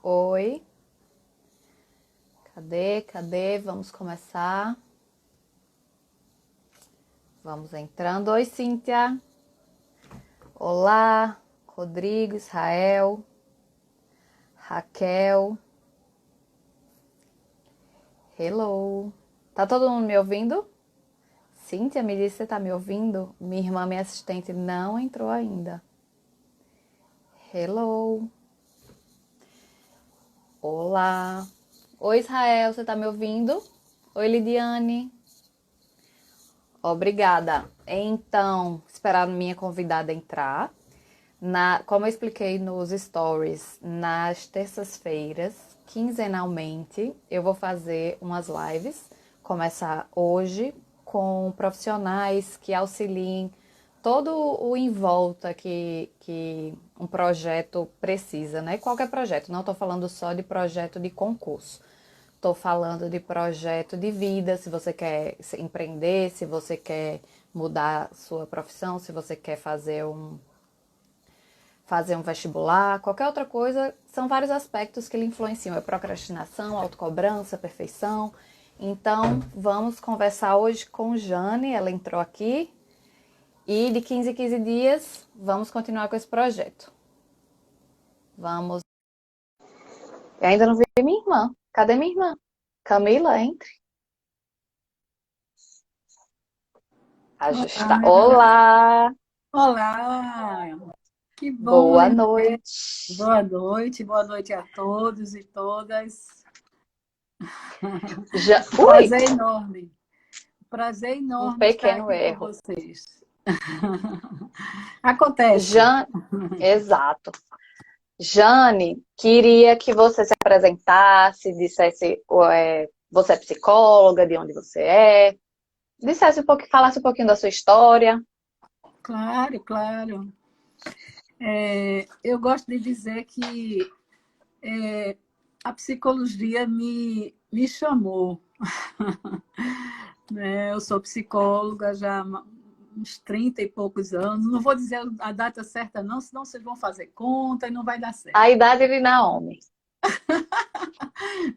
Oi, cadê? Vamos começar. Vamos entrando. Oi, Cíntia. Olá, Rodrigo, Israel, Raquel. Hello. Tá todo mundo me ouvindo? Cíntia, me disse se você tá me ouvindo. Minha irmã, minha assistente, não entrou ainda. Hello. Olá. Oi, Israel, você tá me ouvindo? Oi, Lidiane. Obrigada. Então, esperar minha convidada entrar. Como eu expliquei nos stories, nas terças-feiras, quinzenalmente, eu vou fazer umas lives. Começar hoje com profissionais que auxiliem todo o em volta que um projeto precisa, né? Qualquer projeto, não estou falando só de projeto de concurso. Estou falando de projeto de vida, se você quer empreender, se você quer mudar sua profissão, se você quer fazer um vestibular, qualquer outra coisa, são vários aspectos que lhe influenciam. É procrastinação, autocobrança, perfeição. Então, vamos conversar hoje com Jane, ela entrou aqui. E de 15 em 15 dias, vamos continuar com esse projeto. Vamos. Eu ainda não vi minha irmã. Cadê minha irmã? Camila, entre. Ajustar. Olá, Olá! olá, que bom Boa lhe ver. noite. Boa noite a todos e todas. Ui! Prazer enorme, prazer Um enorme estar pequeno aqui com erro. vocês. Acontece. Jane, exato. Jane, queria que você se apresentasse, dissesse, você é psicóloga, de onde você é, dissesse um pouquinho, falasse um pouquinho da sua história. Claro, claro. Eu gosto de dizer que a psicologia me chamou. Né? Eu sou psicóloga já há uns 30 e poucos anos. Não vou dizer a data certa, não, senão vocês vão fazer conta e não vai dar certo. A idade de Naomi.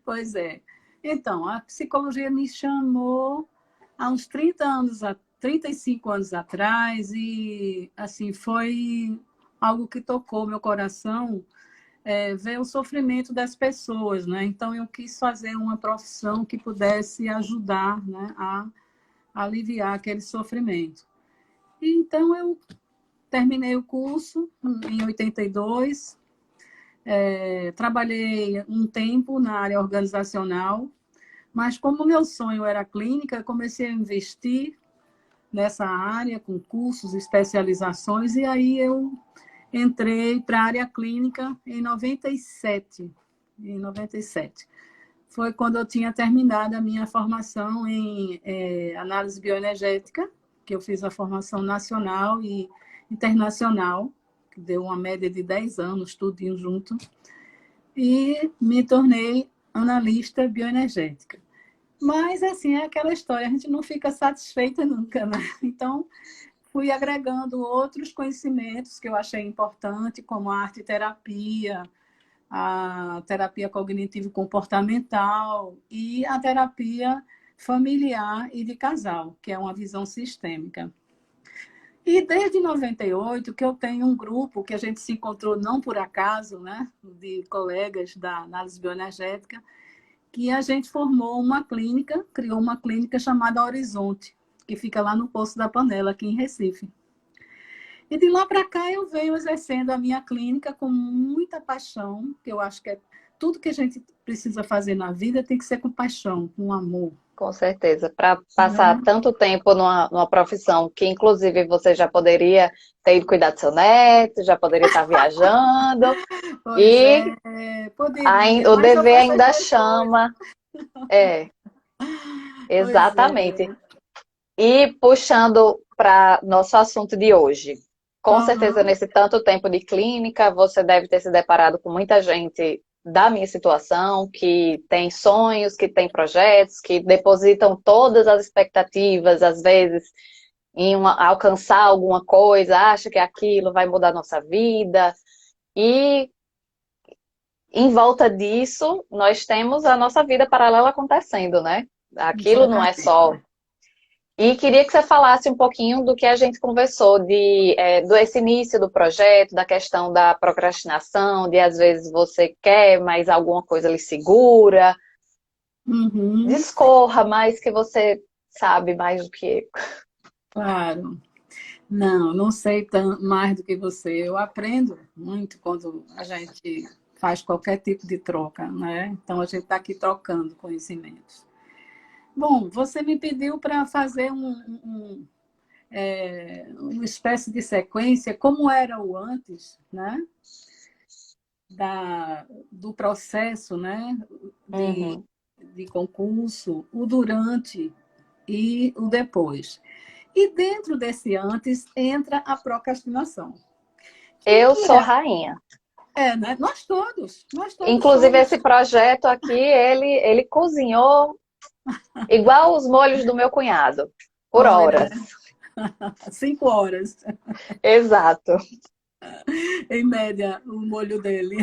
Pois é. Então, a psicologia me chamou há uns 30 anos, 35 anos atrás, e assim, foi algo que tocou meu coração, ver o sofrimento das pessoas, né? Então, eu quis fazer uma profissão que pudesse ajudar, né, a aliviar aquele sofrimento. Então, eu terminei o curso em 82, trabalhei um tempo na área organizacional, mas como meu sonho era clínica, comecei a investir nessa área, com cursos, especializações, e aí eu entrei para a área clínica em 97. Em 97. Foi quando eu tinha terminado a minha formação em análise bioenergética, que eu fiz a formação nacional e internacional, que deu uma média de 10 anos, tudinho junto, e me tornei analista bioenergética. Mas, assim, é aquela história, a gente não fica satisfeita nunca, né? Então, fui agregando outros conhecimentos que eu achei importante, como a arte-terapia, a terapia cognitivo-comportamental e a terapia familiar e de casal, que é uma visão sistêmica. E desde 98 que eu tenho um grupo que a gente se encontrou não por acaso, né, de colegas da análise bioenergética, que a gente formou uma clínica, criou uma clínica chamada Horizonte, que fica lá no Poço da Panela, aqui em Recife. E de lá para cá eu venho exercendo a minha clínica com muita paixão, que eu acho que é tudo que a gente precisa fazer na vida tem que ser com paixão, com amor. Com certeza, para passar Né? tanto tempo numa profissão que, inclusive, você já poderia ter ido cuidar do seu neto, já poderia estar viajando, Pois e é, poderia, o mas eu dever faço as ainda duas coisas. chama. É, Pois exatamente. é. E puxando para nosso assunto de hoje. Com certeza, Uhum. nesse tanto tempo de clínica, você deve ter se deparado com muita gente da minha situação, que tem sonhos, que tem projetos, que depositam todas as expectativas, às vezes, alcançar alguma coisa, acha que aquilo vai mudar a nossa vida. E em volta disso, nós temos a nossa vida paralela acontecendo, né? Aquilo não é Exatamente. só. E queria que você falasse um pouquinho do que a gente conversou, do esse início do projeto, da questão da procrastinação, de às vezes você quer, mas alguma coisa lhe segura. Uhum, Discorra mais que você sabe mais do que eu. claro. Não, não sei mais do que você. Eu aprendo muito quando a gente faz qualquer tipo de troca, né? Então a gente está aqui trocando conhecimentos. Bom, você me pediu para fazer uma espécie de sequência, como era o antes, né? Do processo, né? De, Uhum. de concurso, o durante e o depois. E dentro desse antes entra a procrastinação. Eu Que sou rainha. né? Nós todos Inclusive, somos esse projeto aqui, ele cozinhou igual os molhos do meu cunhado, por olha, horas. 5 horas, Exato. em média, o molho dele.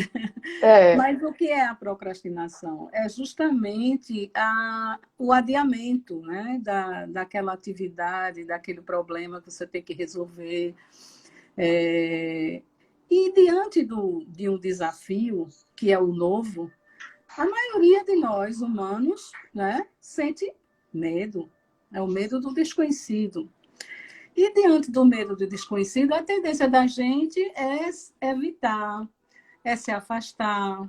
É. Mas o que é a procrastinação? É justamente o adiamento, né? Daquela atividade, daquele problema que você tem que resolver. E diante de um desafio, que é o novo, a maioria de nós, humanos, né, sente medo. É o medo do desconhecido. E diante do medo do desconhecido, a tendência da gente é evitar, é se afastar,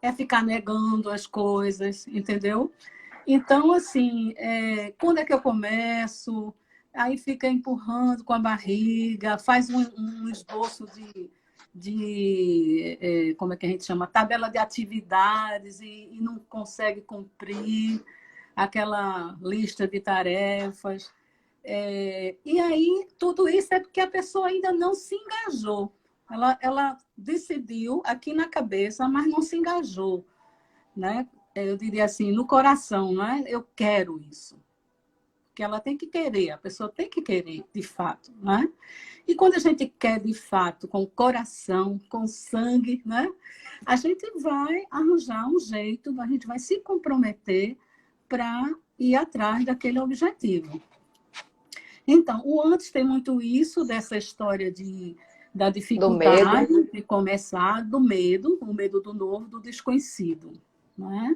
é ficar negando as coisas, entendeu? Então, assim, quando é que eu começo? Aí fica empurrando com a barriga, faz um esboço como é que a gente chama? Tabela de atividades e não consegue cumprir aquela lista de tarefas. E aí, tudo isso é porque a pessoa ainda não se engajou. Ela decidiu aqui na cabeça, mas não se engajou, né? Eu diria assim, no coração, né? Eu quero isso. Porque ela tem que querer, a pessoa tem que querer, de fato, né? E quando a gente quer de fato, com o coração, com sangue, né? A gente vai arranjar um jeito, a gente vai se comprometer para ir atrás daquele objetivo. Então, o antes tem muito isso, dessa história da Do medo. dificuldade de começar, do medo, o medo do novo, do desconhecido, né?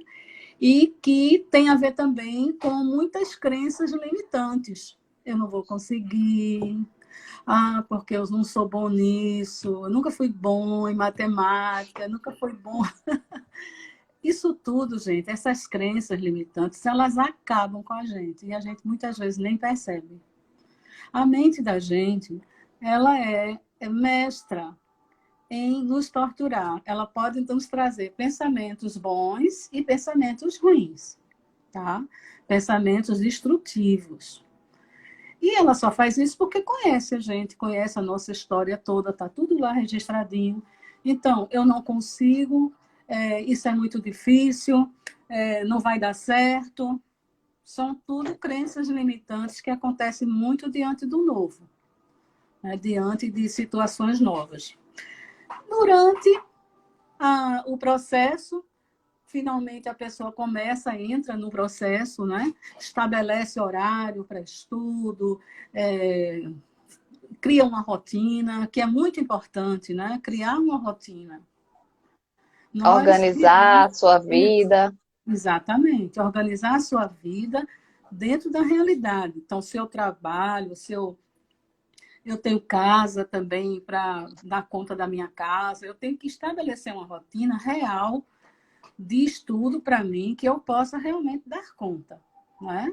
E que tem a ver também com muitas crenças limitantes. Eu não vou conseguir, porque eu não sou bom nisso, eu nunca fui bom em matemática, nunca fui bom. Isso tudo, gente, essas crenças limitantes, elas acabam com a gente e a gente muitas vezes nem percebe. A mente da gente, ela é mestra em nos torturar. Ela pode nos trazer pensamentos bons e pensamentos ruins, tá? Pensamentos destrutivos. E ela só faz isso porque conhece a gente, conhece a nossa história toda, tá tudo lá registradinho. Então, eu não consigo, isso é muito difícil, não vai dar certo. São tudo crenças limitantes que acontecem muito diante do novo, né? Diante de situações novas. Durante o processo, finalmente a pessoa entra no processo, né? Estabelece horário para estudo, cria uma rotina, que é muito importante, né? Criar uma rotina. Nós Organizar vivemos a sua isso. vida. Exatamente, organizar a sua vida dentro da realidade. Então, seu trabalho, eu tenho casa também para dar conta da minha casa, eu tenho que estabelecer uma rotina real de estudo para mim que eu possa realmente dar conta, não é?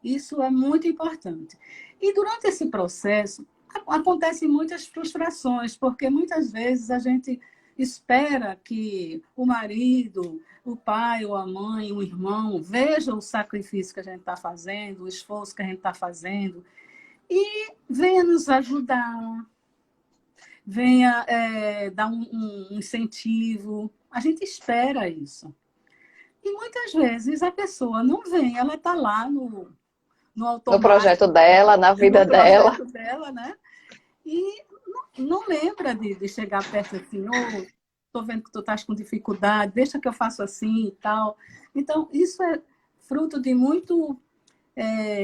Isso é muito importante. E durante esse processo acontecem muitas frustrações, porque muitas vezes a gente espera que o marido, o pai ou a mãe, o irmão veja o sacrifício que a gente está fazendo, o esforço que a gente está fazendo e venha nos ajudar, venha dar um incentivo. A gente espera isso. E muitas vezes a pessoa não vem, ela está lá no No projeto automático, dela, na no vida dela. projeto dela, né? E não lembra de chegar perto assim, ô, estou vendo que tu estás com dificuldade, deixa que eu faço assim e tal. Então, isso é fruto de muito...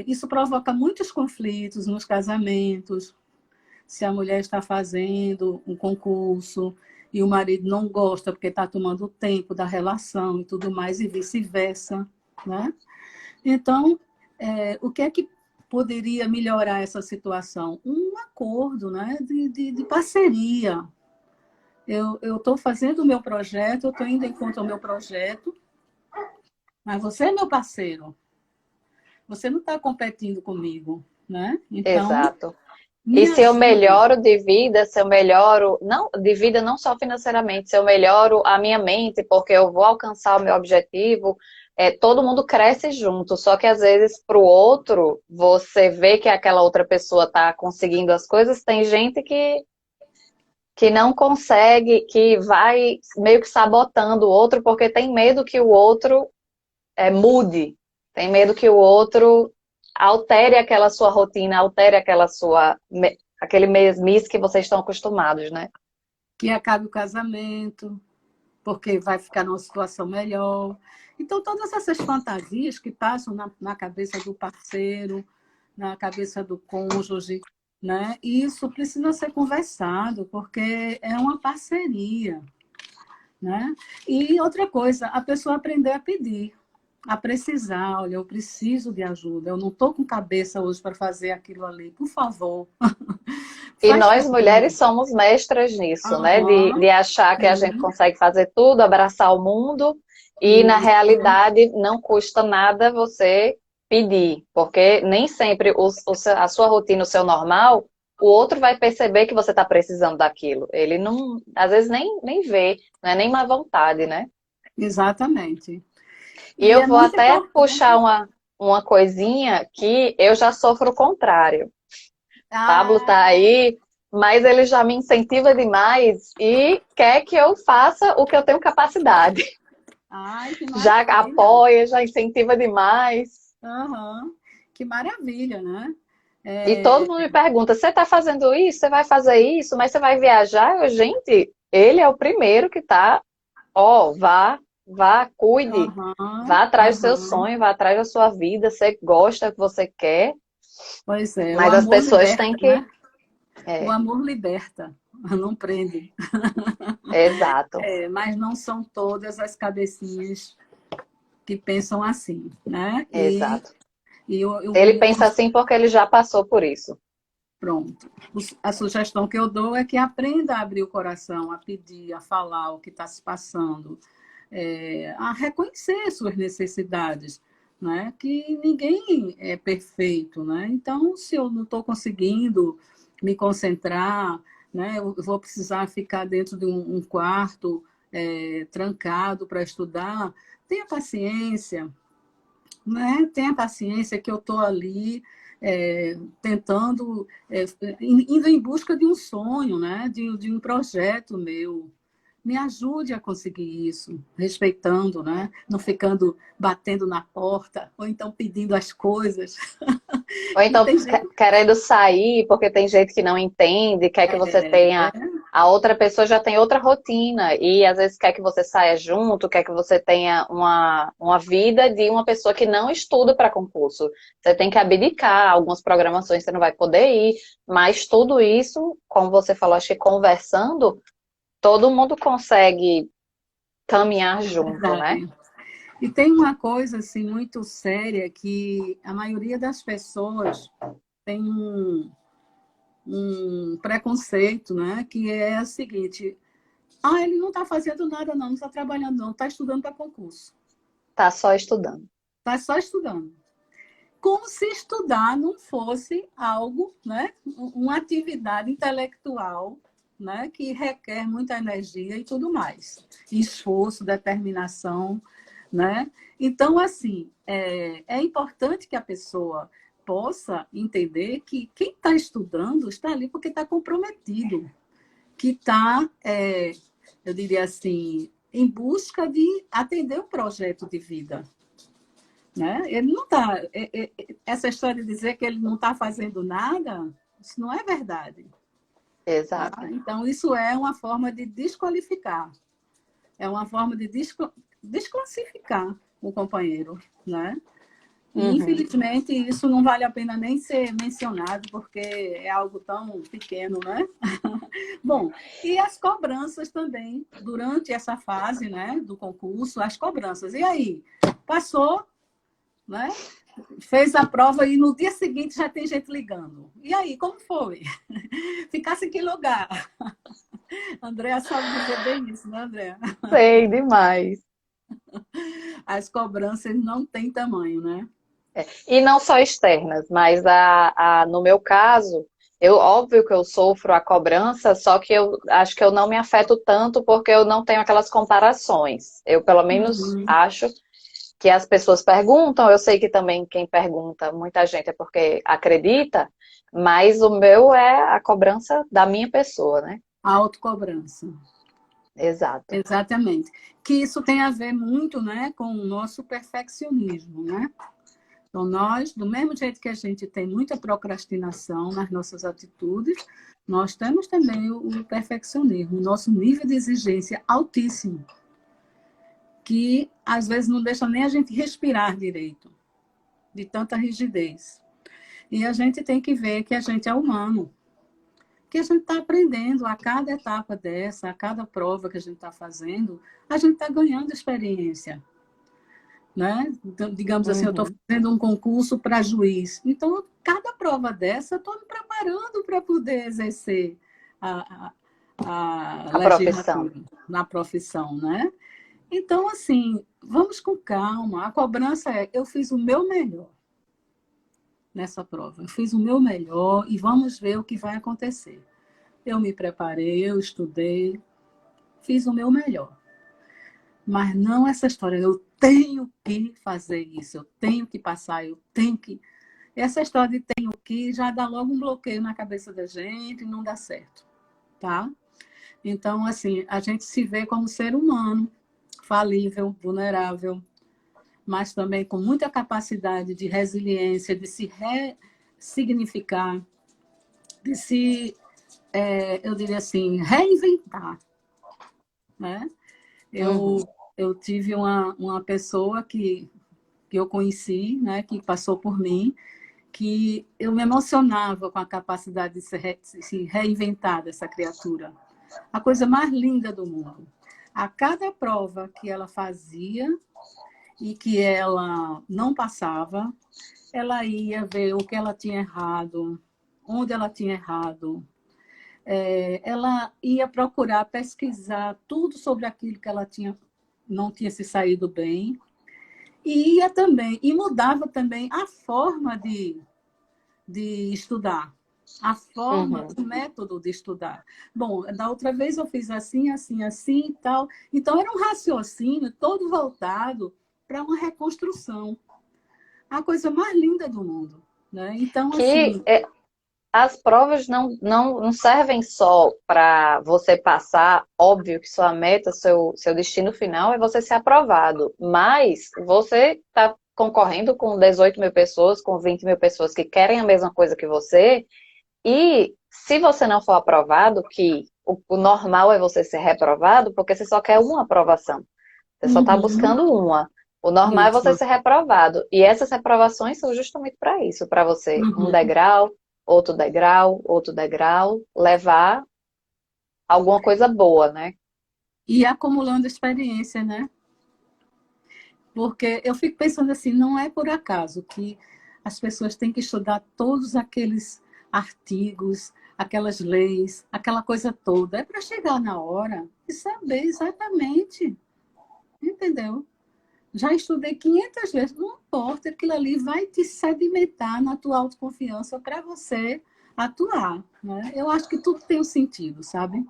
isso provoca muitos conflitos nos casamentos. Se a mulher está fazendo um concurso e o marido não gosta porque está tomando o tempo da relação e tudo mais, e vice-versa, né? Então, o que é que poderia melhorar essa situação? Um acordo, né? de parceria. Eu estou fazendo o meu projeto, eu estou indo em conta ao meu projeto, mas você é meu parceiro. Você não está competindo comigo, né? Então, Exato. E me se eu ajude. melhoro de vida, se eu melhoro, não, de vida não só financeiramente, se eu melhoro a minha mente, porque eu vou alcançar o meu objetivo, todo mundo cresce junto. Só que às vezes para o outro, você vê que aquela outra pessoa está conseguindo as coisas, tem gente que não consegue, que vai meio que sabotando o outro, porque tem medo que o outro mude, tem medo que o outro altere aquela sua rotina, altere aquele mesmice que vocês estão acostumados, né? Que acabe o casamento, porque vai ficar numa situação melhor. Então, todas essas fantasias que passam na cabeça do parceiro, na cabeça do cônjuge, né? E isso precisa ser conversado, porque é uma parceria, né? E outra coisa, a pessoa aprender a pedir, a precisar. Olha, eu preciso de ajuda, eu não estou com cabeça hoje para fazer aquilo ali, por favor, E faz nós por mim. mulheres somos mestras nisso, né? De Aham, achar que a gente sim, consegue fazer tudo, abraçar o mundo, e na isso. realidade não custa nada você pedir, porque nem sempre a sua rotina, o seu normal, o outro vai perceber que você está precisando daquilo. Ele não, às vezes nem vê, não é nem má vontade, né? Exatamente. E E eu é vou muito até puxar importante. uma coisinha que eu já sofro o contrário. Pablo tá Ah, aí, mas ele já me incentiva demais e quer que eu faça o que eu tenho capacidade. ai, que Já maravilha. apoia, já incentiva demais. Aham, que maravilha, né? E todo É, mundo me pergunta: você tá fazendo isso? Você vai fazer isso? Mas você vai viajar? Gente, ele é o primeiro que tá, ó, vá, cuide, aham, vá atrás do seu aham. sonho, vá atrás da sua vida. Você gosta, que você quer, Pois é, o mas as amor pessoas têm liberta, que. né? O É, amor liberta, não prende. exato, Mas não são todas as cabecinhas que pensam assim, né? exato. E Ele pensa assim porque ele já passou por isso. pronto. A sugestão que eu dou é que aprenda a abrir o coração, a pedir, a falar o que está se passando, a reconhecer suas necessidades, né? Que ninguém é perfeito, né? Então, se eu não estou conseguindo me concentrar, né? Eu vou precisar ficar dentro de um quarto trancado para estudar, tenha paciência, né? Tenha paciência que eu estou ali tentando, indo em busca de um sonho, né? De um projeto meu. Me ajude a conseguir isso, respeitando, né? Não ficando batendo na porta, ou então pedindo as coisas. Ou Que então tem gente. querendo sair porque tem gente que não entende, quer que você tenha. A outra pessoa já tem outra rotina e às vezes quer que você saia junto, quer que você tenha uma vida de uma pessoa que não estuda para concurso. Você tem que abdicar, algumas programações você não vai poder ir, mas tudo isso, como você falou, acho que conversando, todo mundo consegue caminhar junto, né? Verdade. E tem uma coisa assim muito séria que a maioria das pessoas tem um preconceito, né? Que é o seguinte: ah, ele não está fazendo nada, não está trabalhando, não, está estudando para concurso, Tá só estudando. está só estudando. Como se estudar não fosse algo, né? Uma atividade intelectual, né? Que requer muita energia e tudo mais, esforço, determinação, né? Então, assim, é importante que a pessoa possa entender que quem está estudando está ali porque está comprometido, que está, eu diria assim, em busca de atender um projeto de vida, né? Ele não está. Essa história de dizer que ele não está fazendo nada, isso não é verdade. Tá? Exato. Então, isso é uma forma de desqualificar. É uma forma de desclassificar o companheiro, né? E, Uhum. infelizmente, isso não vale a pena nem ser mencionado, porque é algo tão pequeno, né? Bom, e as cobranças também, durante essa fase, né, do concurso, as cobranças. E aí? Passou, né? Fez a prova e no dia seguinte já tem gente ligando. E aí, como foi? Ficasse em que lugar? Andréa sabe dizer bem isso, né, Andréa? Sei demais. As cobranças não têm tamanho, né? E não só externas, mas no meu caso, óbvio que eu sofro a cobrança, só que eu acho que eu não me afeto tanto porque eu não tenho aquelas comparações. Eu, pelo menos, Uhum. acho que as pessoas perguntam, eu sei que também quem pergunta, muita gente é porque acredita, mas o meu é a cobrança da minha pessoa, né? A autocobrança. Exato. Exatamente. Que isso tem a ver muito, né, com o nosso perfeccionismo, né? Então, nós, do mesmo jeito que a gente tem muita procrastinação nas nossas atitudes, nós temos também o perfeccionismo, o nosso nível de exigência altíssimo, que às vezes não deixa nem a gente respirar direito, de tanta rigidez. E a gente tem que ver que a gente é humano, que a gente está aprendendo a cada etapa dessa, a cada prova que a gente está fazendo, a gente está ganhando experiência. Né? Então, digamos assim, eu estou Uhum. fazendo um concurso para juiz. Então, cada prova dessa, eu estou me preparando para poder exercer a, a A profissão. legislatura na profissão, né? Então, assim, vamos com calma. A cobrança é, eu fiz o meu melhor nessa prova. Eu fiz o meu melhor e vamos ver o que vai acontecer. Eu me preparei, eu estudei, fiz o meu melhor. Mas não essa história, eu tenho que fazer isso, eu tenho que passar, eu tenho que. Essa história de tenho que já dá logo um bloqueio na cabeça da gente e não dá certo, tá? Então, assim, a gente se vê como ser humano, falível, vulnerável, mas também com muita capacidade de resiliência, de se ressignificar, de se, eu diria assim, reinventar, né? Eu, Uhum. eu tive uma pessoa que eu conheci, né, que passou por mim, que eu me emocionava com a capacidade de se reinventar dessa criatura. A coisa mais linda do mundo. A cada prova que ela fazia e que ela não passava, ela ia ver o que ela tinha errado, onde ela tinha errado. Ela ia procurar pesquisar tudo sobre aquilo que ela não tinha se saído bem. E ia também, e mudava também a forma de estudar, a forma, Uhum. o método de estudar. Bom, da outra vez eu fiz assim, assim, assim e tal. Então, era um raciocínio todo voltado para uma reconstrução. A coisa mais linda do mundo. Né? Então, Que assim, as provas não servem só para você passar, óbvio que sua meta, seu destino final é você ser aprovado, mas você está concorrendo com 18 mil pessoas, com 20 mil pessoas que querem a mesma coisa que você, e se você não for aprovado, que o normal é você ser reprovado, porque você só quer uma aprovação, você só está uhum, buscando uma. O normal é você isso. ser reprovado. E essas reprovações são justamente para isso, para você, um Uhum. degrau, outro degrau, levar alguma coisa boa, né? E acumulando experiência, né? Porque eu fico pensando assim, não é por acaso que as pessoas têm que estudar todos aqueles artigos, aquelas leis, aquela coisa toda. É para chegar na hora e saber exatamente, entendeu? Já estudei 500 vezes, não importa, aquilo ali vai te sedimentar na tua autoconfiança para você atuar. Né? Eu acho que tudo tem um sentido, sabe? Uhum.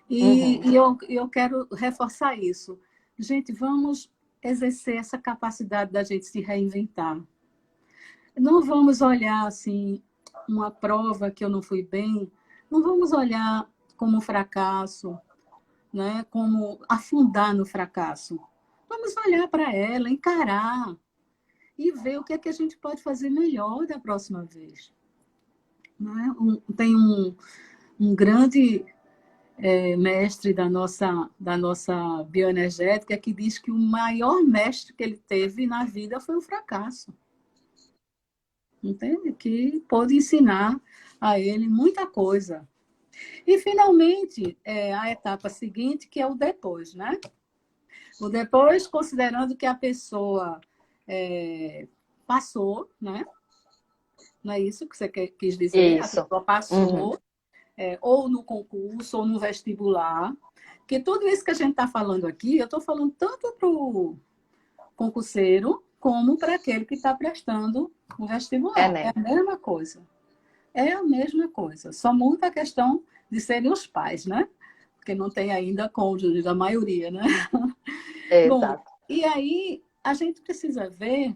E eu quero reforçar isso. Gente, vamos exercer essa capacidade da gente se reinventar. Não vamos olhar assim uma prova que eu não fui bem, não vamos olhar como um fracasso, né? Como afundar no fracasso. Vamos olhar para ela, encarar e ver o que é que a gente pode fazer melhor da próxima vez. Né? Tem um grande mestre da nossa bioenergética, que diz que o maior mestre que ele teve na vida foi o fracasso. Entende? Que pôde ensinar a ele muita coisa. E, finalmente, a etapa seguinte, que é o depois, né? O depois, considerando que a pessoa passou, né? Não é isso que você quis dizer? A Isso. pessoa passou, ou no concurso, ou no vestibular. Porque tudo isso que a gente está falando aqui, eu estou falando tanto para o concurseiro, como para aquele que está prestando o vestibular. É Enem. a mesma coisa. É a mesma coisa. Só muda a questão de serem os pais, né? Porque não tem ainda cônjuge, a maioria, né? Bom, Exato. e aí a gente precisa ver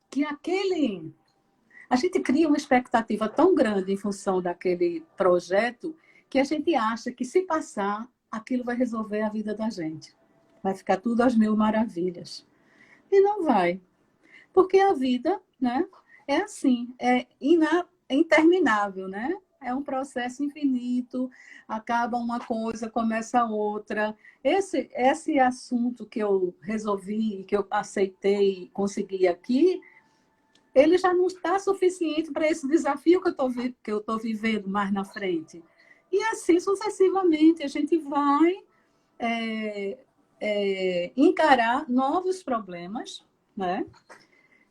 que a gente cria uma expectativa tão grande em função daquele projeto que a gente acha que se passar, aquilo vai resolver a vida da gente. Vai ficar tudo às mil maravilhas. E não vai. Porque a vida, né, é assim, é interminável, né? É um processo infinito, acaba uma coisa, começa outra. Esse assunto que eu resolvi, que eu aceitei e consegui aqui, ele já não está suficiente para esse desafio que eu estou vivendo mais na frente. E assim sucessivamente, a gente vai encarar novos problemas, né?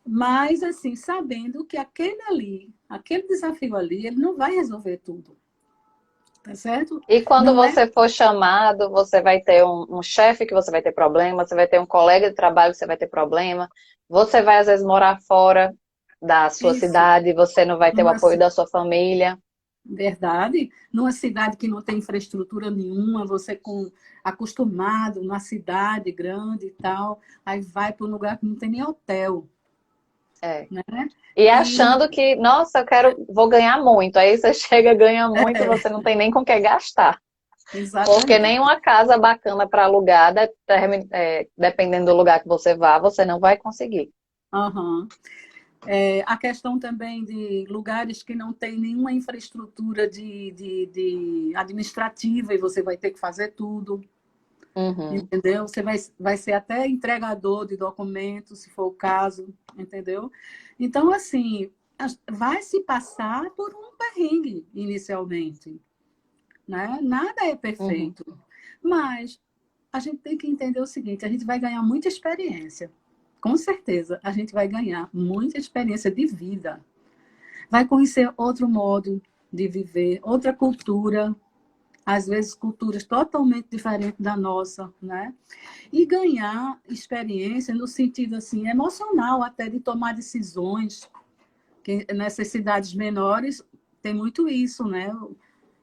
Mas, assim, sabendo que aquele desafio ali, ele não vai resolver tudo, tá certo? E quando Não é você for chamado, você vai ter um chefe que você vai ter problema, você vai ter um colega de trabalho que você vai ter problema, você vai às vezes morar fora da sua isso, cidade, você não vai ter o numa apoio da sua família. verdade, numa cidade que não tem infraestrutura nenhuma, você acostumado na cidade grande e tal, aí vai para um lugar que não tem nem hotel, É. né? E E achando que, nossa, vou ganhar muito. Aí você chega, ganha muito, você não tem nem com o que gastar. Porque exatamente. nenhuma casa bacana para alugar, dependendo do lugar que você vá, você não vai conseguir. Aham. A questão também de lugares que não tem nenhuma infraestrutura de administrativa e você vai ter que fazer tudo, Uhum, entendeu? Você vai ser até entregador de documentos, se for o caso, entendeu? Então, assim, vai se passar por um perrengue inicialmente, né? Nada é uhum. perfeito, mas a gente tem que entender o seguinte: a gente vai ganhar muita experiência. Com certeza, a gente vai ganhar muita experiência de vida. Vai conhecer outro modo de viver, outra cultura, às vezes culturas totalmente diferentes da nossa, né? E ganhar experiência no sentido assim emocional até de tomar decisões, que nessas cidades menores tem muito isso, né?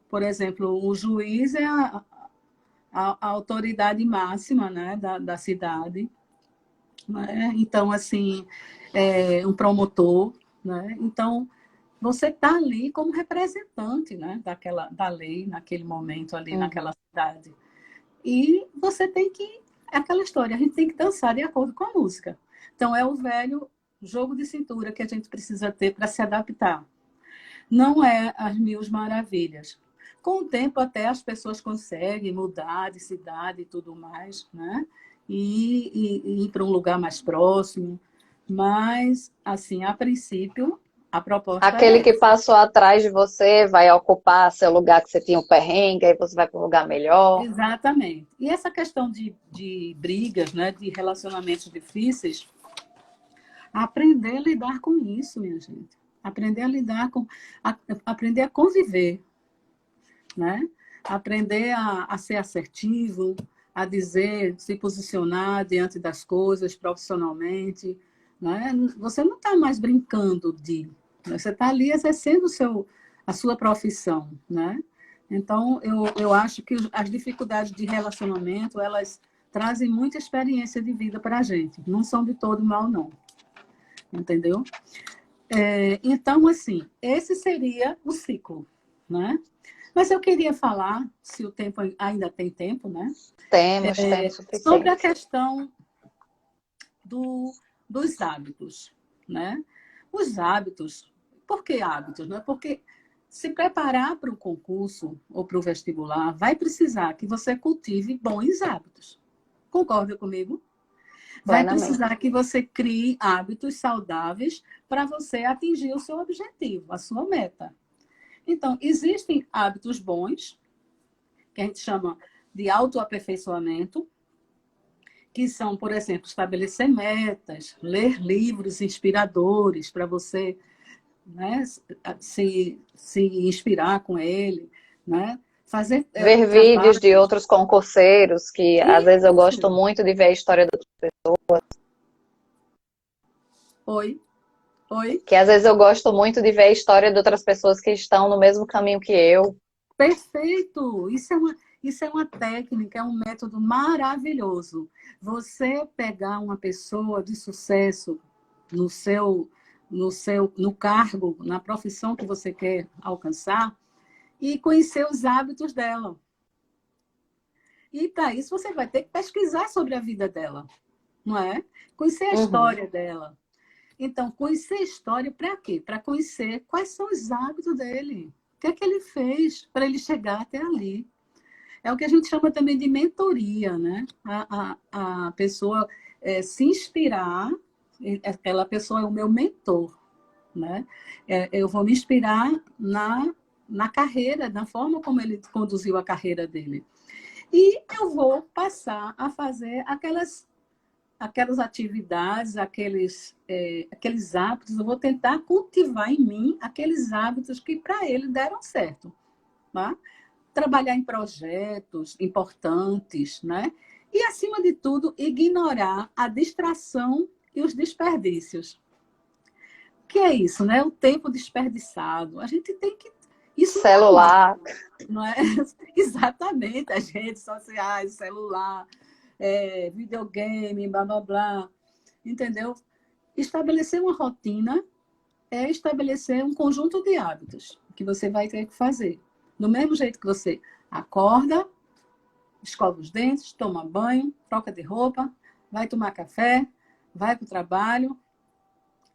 Por exemplo, o juiz é a autoridade máxima, né, da cidade, né? Então, assim, um promotor, né? Então, você está ali como representante, né, da lei naquele momento ali, naquela Uhum. cidade. E você tem que. É aquela história, a gente tem que dançar de acordo com a música. Então, é o velho jogo de cintura que a gente precisa ter para se adaptar. Não é as mil maravilhas. Com o tempo, até as pessoas conseguem mudar de cidade e tudo mais, né? E ir para um lugar mais próximo. Mas, assim, a princípio, a proposta Aquele é que essa. passou atrás de você vai ocupar seu lugar que você tinha um perrengue, aí você vai para um lugar melhor. Exatamente. E essa questão de brigas, né, de relacionamentos difíceis, aprender a lidar com isso, minha gente. Aprender a lidar com. Aprender a conviver, né? Aprender a ser assertivo, a dizer, se posicionar diante das coisas profissionalmente, né? Você não está mais brincando né? Você está ali exercendo a sua profissão, né? Então, eu acho que as dificuldades de relacionamento, elas trazem muita experiência de vida para a gente. Não são de todo mal, não. Entendeu? Então, assim, esse seria o ciclo, né? Mas eu queria falar, se o tempo ainda tem tempo, né? Temos Sobre a suficiente. questão do, dos hábitos, né? Os hábitos, por que hábitos? Né? Porque se preparar para o concurso ou para o vestibular, vai precisar que você cultive bons hábitos. Concorda comigo? Vai Plenamente. precisar que você crie hábitos saudáveis para você atingir o seu objetivo, a sua meta. Então, existem hábitos bons, que a gente chama de autoaperfeiçoamento, que são, por exemplo, estabelecer metas, ler livros inspiradores para você, né, se inspirar com ele, né? Fazer Ver vídeos de trabalhos. outros concurseiros, que às vezes eu gosto Isso. muito de ver a história do... Oi, oi. Que às vezes eu gosto muito de ver a história de outras pessoas que estão no mesmo caminho que eu. Perfeito! Isso é uma técnica, é um método maravilhoso. Você pegar uma pessoa de sucesso no cargo, na profissão que você quer alcançar e conhecer os hábitos dela. E para isso você vai ter que pesquisar sobre a vida dela, não é? Conhecer a Uhum. história dela. Então, conhecer a história para quê? Para conhecer quais são os hábitos dele. O que é que ele fez para ele chegar até ali? É o que a gente chama também de mentoria, né? A pessoa se inspirar, aquela pessoa é o meu mentor, né? Eu vou me inspirar na carreira, na forma como ele conduziu a carreira dele. E eu vou passar a fazer aquelas atividades, aqueles hábitos, eu vou tentar cultivar em mim aqueles hábitos que para ele deram certo, tá? Trabalhar em projetos importantes, né? E, acima de tudo, ignorar a distração e os desperdícios. O que é isso, né? O tempo desperdiçado. A gente tem que... Isso não é mal, Celular. não é? Exatamente, as redes sociais, celular, videogame, blá, blá, blá. Entendeu? Estabelecer uma rotina é estabelecer um conjunto de hábitos que você vai ter que fazer. Do mesmo jeito que você acorda, escova os dentes, toma banho, troca de roupa, vai tomar café, vai para o trabalho.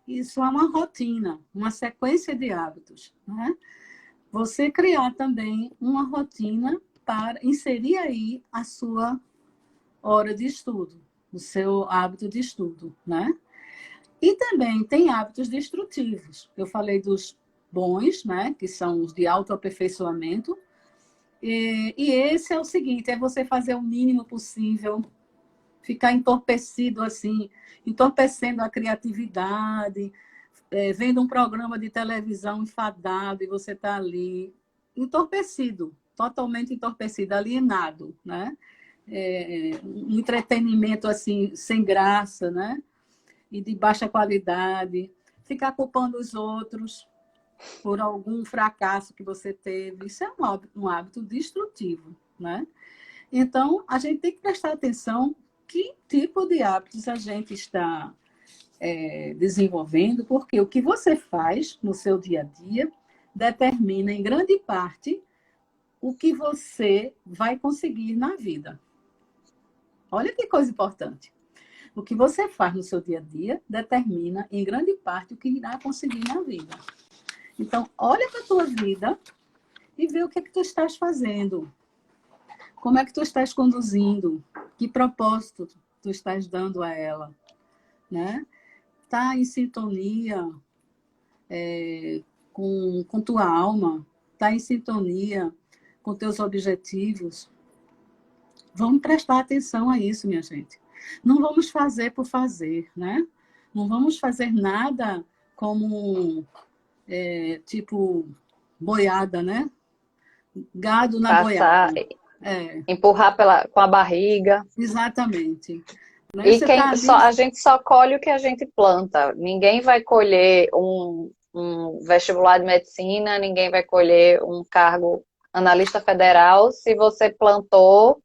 Isso é uma rotina, uma sequência de hábitos, né? Você criar também uma rotina para inserir aí a sua hora de estudo, o seu hábito de estudo, né? E também tem hábitos destrutivos. Eu falei dos bons, né? Que são os de autoaperfeiçoamento. E esse é o seguinte, é você fazer o mínimo possível, ficar entorpecido assim, entorpecendo a criatividade, vendo um programa de televisão enfadado e você está ali, entorpecido, totalmente entorpecido, alienado, né? Um entretenimento assim, sem graça, né? E de baixa qualidade, ficar culpando os outros por algum fracasso que você teve. Isso é um hábito destrutivo, né? Então, a gente tem que prestar atenção que tipo de hábitos a gente está desenvolvendo, porque o que você faz no seu dia a dia determina, em grande parte, o que você vai conseguir na vida. Olha que coisa importante. O que você faz no seu dia a dia determina, em grande parte, o que irá conseguir na vida. Então, olha para a tua vida e vê o que é que tu estás fazendo. Como é que tu estás conduzindo? Que propósito tu estás dando a ela? Né? Tá em sintonia com tua alma? Tá em sintonia com teus objetivos? Vamos prestar atenção a isso, minha gente. Não vamos fazer por fazer, né? Não vamos fazer nada como, tipo, boiada, né? Gado na Passar, boiada. É, empurrar com a barriga. exatamente. Né? E Você está ali... a gente só colhe o que a gente planta. Ninguém vai colher um vestibular de medicina, ninguém vai colher um cargo analista federal se você plantou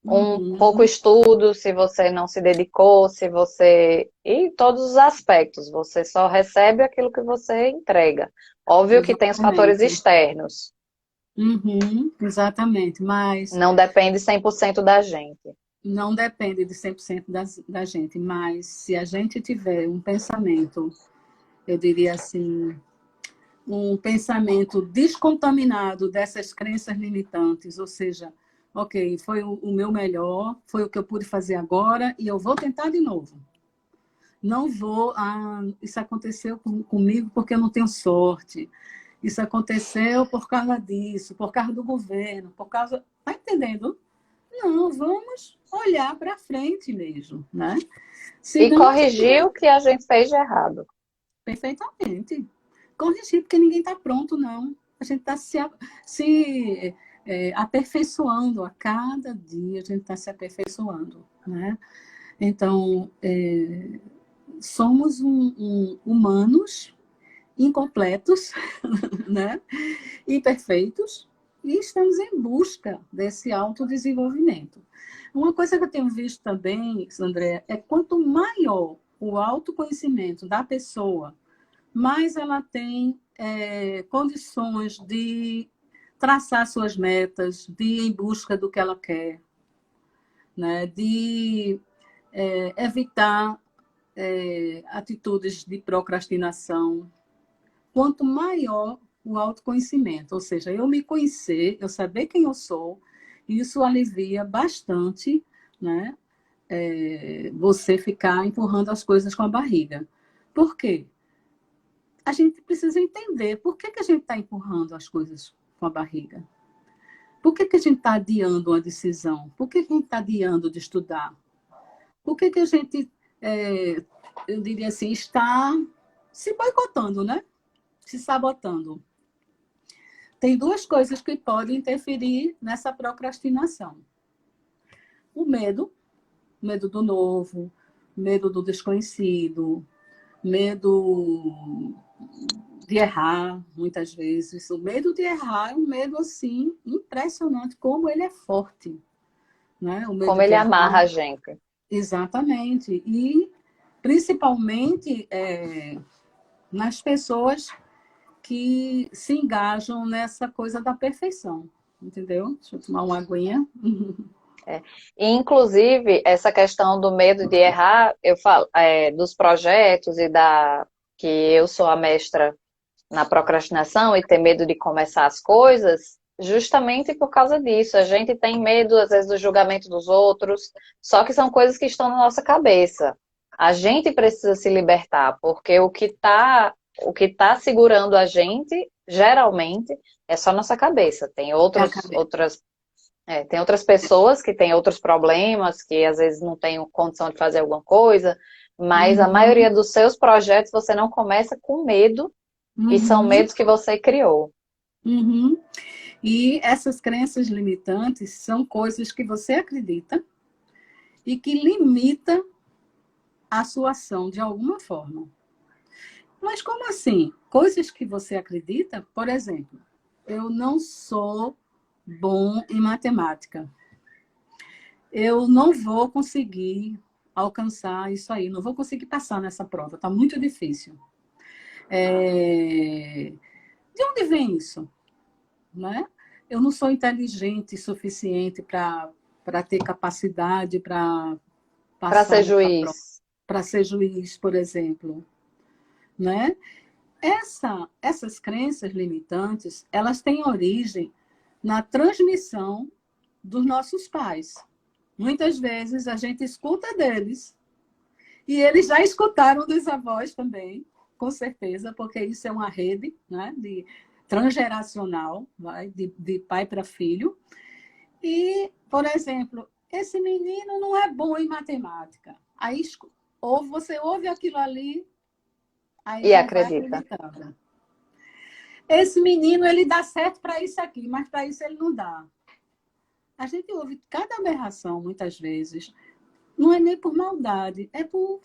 um pouco Uhum, estudo, se você não se dedicou, se você... E todos os aspectos. Você só recebe aquilo que você entrega. Óbvio que tem os fatores exatamente. externos. Uhum, exatamente. Mas Não depende 100% da gente. não depende de 100% da gente. Mas se a gente tiver um pensamento, eu diria assim, um pensamento descontaminado dessas crenças limitantes, ou seja, ok, foi o meu melhor, foi o que eu pude fazer agora e eu vou tentar de novo. Não vou, isso aconteceu comigo porque eu não tenho sorte. Isso aconteceu por causa disso, por causa do governo, por causa... Tá entendendo? Não, vamos olhar para frente mesmo, né? E Senão, corrigir o que a gente fez de errado. perfeitamente. Corrigir, porque ninguém está pronto, não. A gente está se aperfeiçoando a cada dia, a gente está se aperfeiçoando, né? Então, somos humanos incompletos, né? Imperfeitos, e estamos em busca desse autodesenvolvimento. Uma coisa que eu tenho visto também, André, é quanto maior o autoconhecimento da pessoa, mais ela tem condições de traçar suas metas, de ir em busca do que ela quer, né? De evitar atitudes de procrastinação. Quanto maior o autoconhecimento, ou seja, eu me conhecer, eu saber quem eu sou, isso alivia bastante, né? Você ficar empurrando as coisas com a barriga. Por quê? A gente precisa entender por que a gente está empurrando as coisas com a barriga. Por que a gente está adiando uma decisão? Por que a gente está adiando de estudar? Por que a gente, eu diria assim, está se boicotando, né? Se sabotando? Tem duas coisas que podem interferir nessa procrastinação. O medo do novo, medo do desconhecido, medo de errar, muitas vezes. O medo de errar é um medo, assim, impressionante, como ele é forte. Né? O medo Como de ele errar. amarra a gente. Exatamente. E, principalmente, nas pessoas que se engajam nessa coisa da perfeição. Entendeu? Deixa eu tomar uma aguinha. E, inclusive, essa questão do medo de errar, eu falo, dos projetos que eu sou a mestra na procrastinação e ter medo de começar as coisas, justamente por causa disso. A gente tem medo, às vezes, do julgamento dos outros, só que são coisas que estão na nossa cabeça. A gente precisa se libertar, porque o que tá segurando a gente, geralmente, é só nossa cabeça. Tem outras pessoas que têm outros problemas, que às vezes não têm condição de fazer alguma coisa, mas a Uhum, maioria dos seus projetos você não começa com medo, e são uhum, medos que você criou. uhum. E essas crenças limitantes são coisas que você acredita e que limita a sua ação de alguma forma. Mas como assim? Coisas que você acredita, por exemplo, eu não sou bom em matemática. Eu não vou conseguir alcançar isso aí, não vou conseguir passar nessa prova, está muito difícil. De onde vem isso? Né? Eu não sou inteligente o suficiente para ter capacidade para Para passar ser nessa prova, juiz. para ser juiz, por exemplo. Né? Essas crenças limitantes, elas têm origem na transmissão dos nossos pais. Muitas vezes a gente escuta deles e eles já escutaram dos avós também, com certeza, porque isso é uma rede, né, de transgeracional, vai, de pai para filho. E, por exemplo, esse menino não é bom em matemática. Aí, ou você ouve aquilo ali, aí E já vai acredita. acreditando. Esse menino, ele dá certo para isso aqui, mas para isso ele não dá. A gente ouve cada aberração, muitas vezes. Não é nem por maldade, é por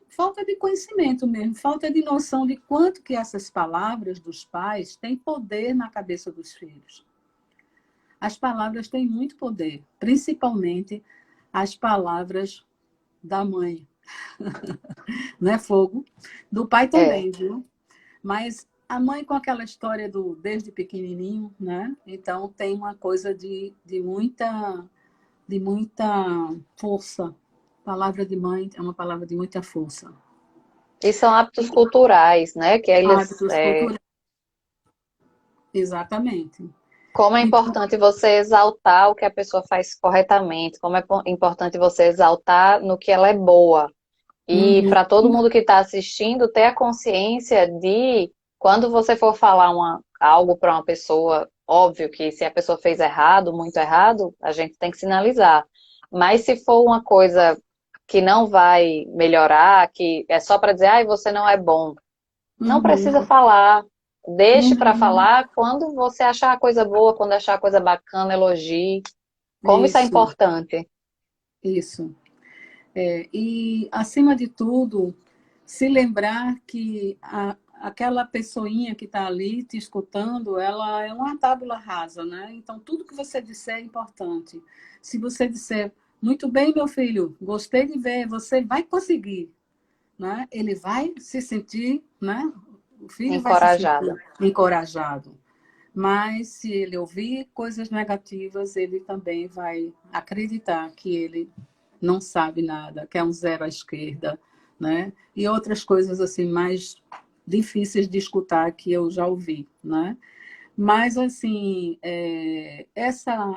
falta de conhecimento mesmo, falta de noção de quanto que essas palavras dos pais têm poder na cabeça dos filhos. As palavras têm muito poder, principalmente as palavras da mãe. Não é fogo? Do pai É. também, viu? Mas a mãe com aquela história do desde pequenininho, né? Então tem uma coisa de muita força. A palavra de mãe é uma palavra de muita força. E são hábitos culturais, né? Que eles Hábitos culturais. Exatamente. Como é Então, importante você exaltar o que a pessoa faz corretamente, como é importante você exaltar no que ela é boa. E uhum, para todo mundo que está assistindo, ter a consciência de quando você for falar algo para uma pessoa, óbvio que se a pessoa fez errado, muito errado, a gente tem que sinalizar. Mas se for uma coisa que não vai melhorar, que é só para dizer, ai, você não é bom, não precisa uhum, falar. Deixe para uhum, falar quando você achar a coisa boa, quando achar a coisa bacana, elogie. Como isso é isso, importante. isso. E, acima de tudo, se lembrar que aquela pessoinha que está ali te escutando, ela é uma tábula rasa, né? Então, tudo que você disser é importante. Se você disser, muito bem, meu filho, gostei de ver, você vai conseguir, né? Ele vai se sentir, né? O filho vai se sentir Encorajada. encorajado. Mas se ele ouvir coisas negativas, ele também vai acreditar que ele não sabe nada, que é um zero à esquerda, né? E outras coisas assim mais difíceis de escutar que eu já ouvi, né? Mas assim,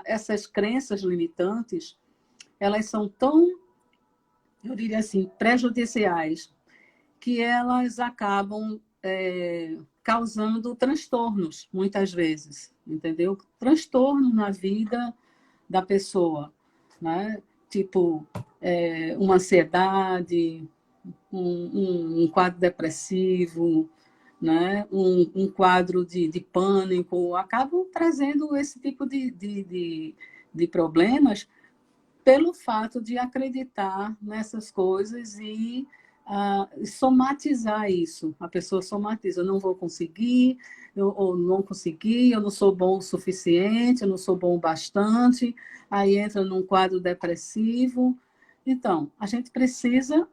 essas crenças limitantes, elas são tão, eu diria assim, prejudiciais que elas acabam causando transtornos, muitas vezes, entendeu? Transtornos na vida da pessoa, né? Tipo, uma ansiedade, um quadro depressivo, né? Um quadro de pânico, acabam trazendo esse tipo de problemas pelo fato de acreditar nessas coisas e somatizar isso. A pessoa somatiza, eu não vou conseguir, ou não consegui, eu não sou bom o suficiente, eu não sou bom o bastante, aí entra num quadro depressivo. Então, a gente precisa,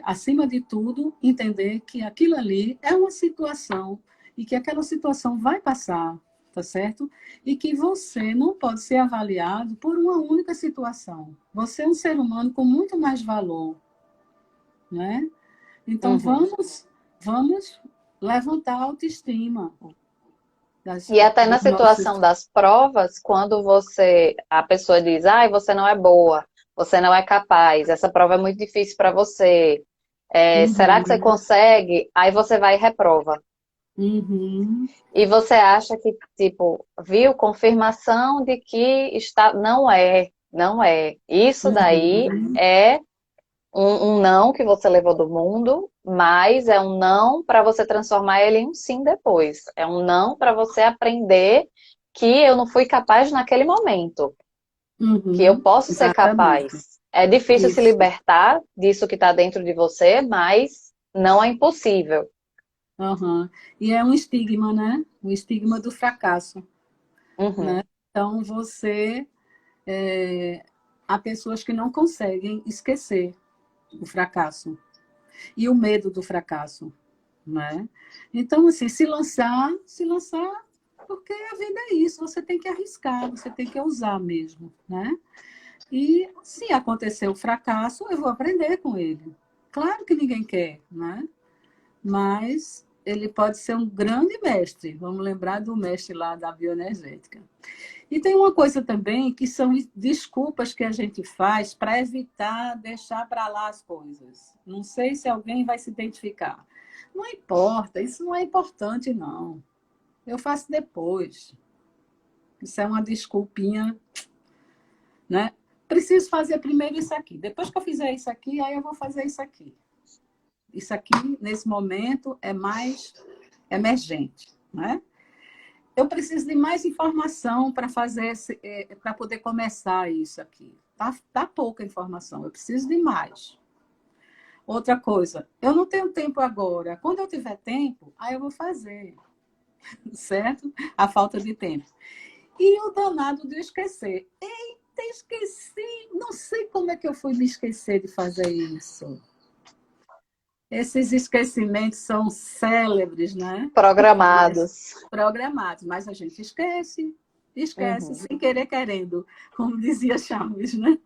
acima de tudo, entender que aquilo ali é uma situação e que aquela situação vai passar, tá certo? E que você não pode ser avaliado por uma única situação. Você é um ser humano com muito mais valor, né? Então Uhum. vamos levantar a autoestima E até na dos nossos. situação das provas, quando a pessoa diz, ai, você não é boa, você não é capaz, essa prova é muito difícil para você, será que você Uhum, consegue? Aí você vai e reprova. uhum, E você acha que, tipo, viu, confirmação de que está, não é, não é. Isso daí uhum. é um não que você levou do mundo, mas é um não para você transformar ele em um sim depois. É um não para você aprender que eu não fui capaz naquele momento, que eu Uhum, posso ser exatamente. capaz. É difícil se Isso. libertar disso que está dentro de você, mas não é impossível. Uhum. E é um estigma, né? O estigma do fracasso, Uhum. né? Então, há pessoas que não conseguem esquecer o fracasso e o medo do fracasso, né? Então, assim, se lançar, porque a vida é isso, você tem que arriscar, você tem que ousar mesmo, né? E se acontecer o fracasso, eu vou aprender com ele. Claro que ninguém quer, né? Mas ele pode ser um grande mestre. Vamos lembrar do mestre lá da bioenergética. E tem uma coisa também que são desculpas que a gente faz para evitar deixar para lá as coisas. Não sei se alguém vai se identificar. Não importa, isso não é importante, não. Eu faço depois. Isso é uma desculpinha, né? Preciso fazer primeiro isso aqui. Depois que eu fizer isso aqui, aí eu vou fazer isso aqui. Isso aqui, nesse momento, é mais emergente, né? Eu preciso de mais informação para fazer para poder começar isso aqui. Tá pouca informação, eu preciso de mais. Outra coisa, eu não tenho tempo agora. Quando eu tiver tempo, aí eu vou fazer, certo? A falta de tempo. E o danado de esquecer. Eita, esqueci! Não sei como é que eu fui me esquecer de fazer isso. Esses esquecimentos são célebres, né? Mas Programados. programados, mas a gente esquece Uhum. sem querer querendo, como dizia Chaves, né?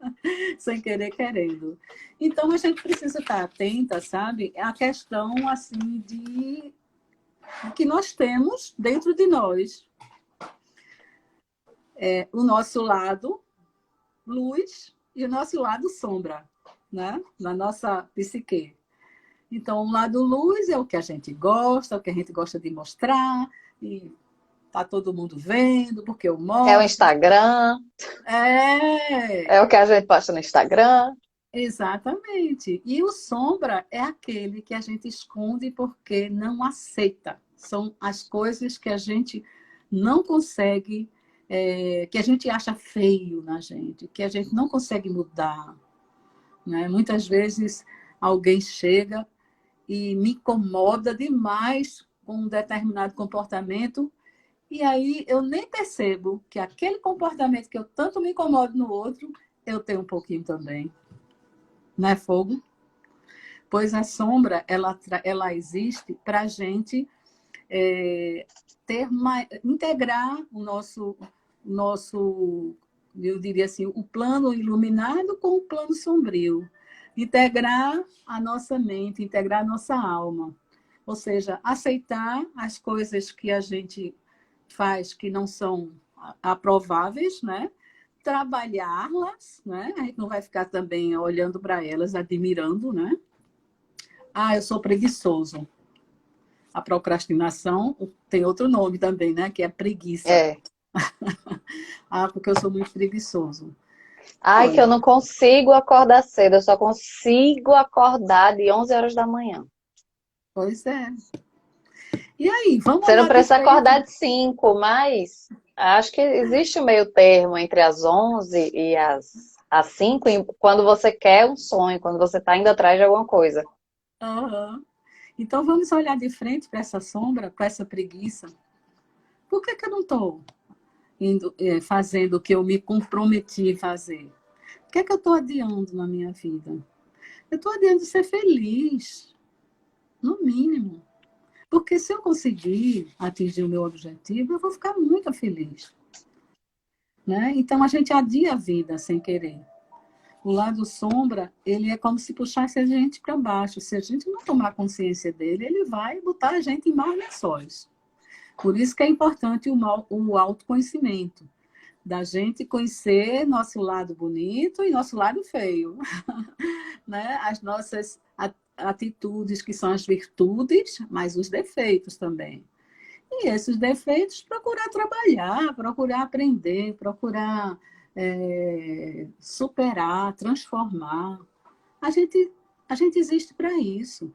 Sem querer querendo. Então a gente precisa estar atenta, sabe? É a questão assim de que nós temos dentro de nós. O nosso lado luz e o nosso lado sombra, né? Na nossa psique. Então, o lado luz é o que a gente gosta, o que a gente gosta de mostrar, e tá todo mundo vendo, porque eu É o mostro. Instagram, é o que a gente posta no Instagram. Exatamente. E o sombra é aquele que a gente esconde porque não aceita. São as coisas que a gente não consegue, que a gente acha feio na gente, que a gente não consegue mudar, né? Muitas vezes alguém chega e me incomoda demais com um determinado comportamento, e aí eu nem percebo que aquele comportamento que eu tanto me incomodo no outro, eu tenho um pouquinho também. Não é fogo? Pois a sombra, ela existe para a gente integrar o nosso, eu diria assim, o plano iluminado com o plano sombrio. Integrar a nossa mente, integrar a nossa alma. Ou seja, aceitar as coisas que a gente faz que não são aprováveis, né? Trabalhá-las, né? A gente não vai ficar também olhando para elas, admirando, né? Eu sou preguiçoso. A procrastinação tem outro nome também, né? Que é preguiça. É. Porque eu sou muito preguiçoso. Ai, que eu Olha, não consigo acordar cedo, eu só consigo acordar de 11 horas da manhã. pois é. E aí, vamos Você não olhar de precisa acordar frente. de 5, mas acho que existe um meio termo entre as 11 e as 5, quando você quer um sonho, quando você está indo atrás de alguma coisa. Uhum. Então, vamos olhar de frente para essa sombra, para essa preguiça. Por que eu não estou fazendo o que eu me comprometi a fazer? O que eu estou adiando na minha vida? Eu estou adiando ser feliz, no mínimo. Porque se eu conseguir atingir o meu objetivo, eu vou ficar muito feliz. Né? Então, a gente adia a vida sem querer. O lado sombra, ele é como se puxasse a gente para baixo. Se a gente não tomar consciência dele, ele vai botar a gente em maus lençóis. Por isso que é importante o autoconhecimento. Da gente conhecer nosso lado bonito e nosso lado feio. Né? As nossas atitudes, que são as virtudes, mas os defeitos também. E esses defeitos, procurar trabalhar, procurar aprender, procurar superar, transformar. A gente, a gente existe para isso,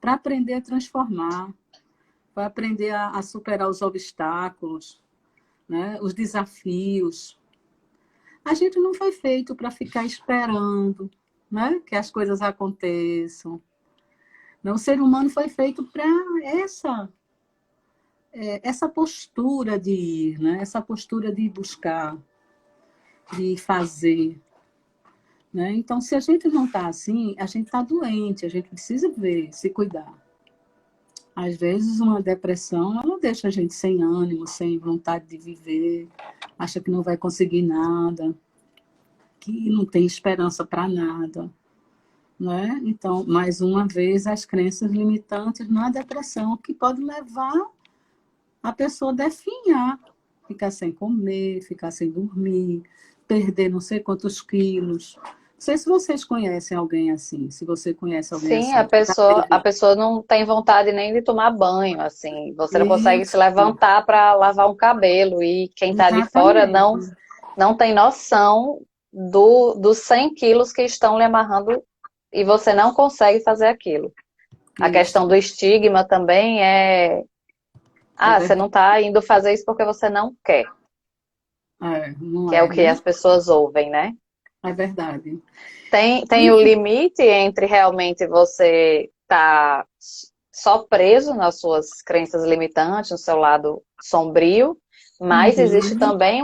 para aprender a transformar, para aprender a superar os obstáculos, né? Os desafios. A gente não foi feito para ficar esperando, né? Que as coisas aconteçam. Não, o ser humano foi feito para essa postura de ir, né? Essa postura de buscar, de fazer. Né? Então, se a gente não está assim, a gente está doente, a gente precisa ver, se cuidar. Às vezes, uma depressão, ela deixa a gente sem ânimo, sem vontade de viver, acha que não vai conseguir nada, que não tem esperança para nada. Né? Então, mais uma vez, as crenças limitantes na depressão, que pode levar a pessoa a definhar, ficar sem comer, ficar sem dormir, perder não sei quantos quilos. Não sei se vocês conhecem alguém assim, se você conhece alguém Sim, assim. a pessoa não tem vontade nem de tomar banho, assim. Você não consegue se Isso, levantar para lavar um cabelo e quem está de fora exatamente. não tem noção dos 100 quilos que estão lhe amarrando e você não consegue fazer aquilo. A questão Isso, do estigma também é você não verdade. está indo fazer isso porque você não quer, Não que é o é, que né? as pessoas ouvem, né? É verdade. Tem o E, limite entre realmente você estar só preso nas suas crenças limitantes, no seu lado sombrio, mas existe uhum, também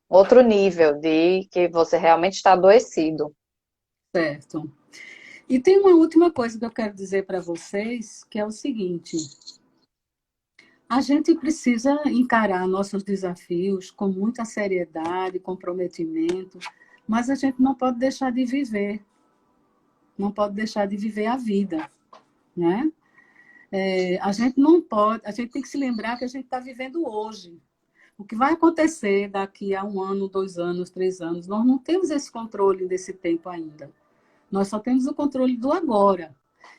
outro nível de que você realmente está adoecido. certo. E tem uma última coisa que eu quero dizer para vocês, que é o seguinte: a gente precisa encarar nossos desafios com muita seriedade, comprometimento, mas a gente não pode deixar de viver, não pode deixar de viver a vida, né? A gente não pode, a gente tem que se lembrar que a gente está vivendo hoje. O que vai acontecer daqui a 1 ano, 2 anos, 3 anos, nós não temos esse controle desse tempo ainda. Nós só temos o controle do agora.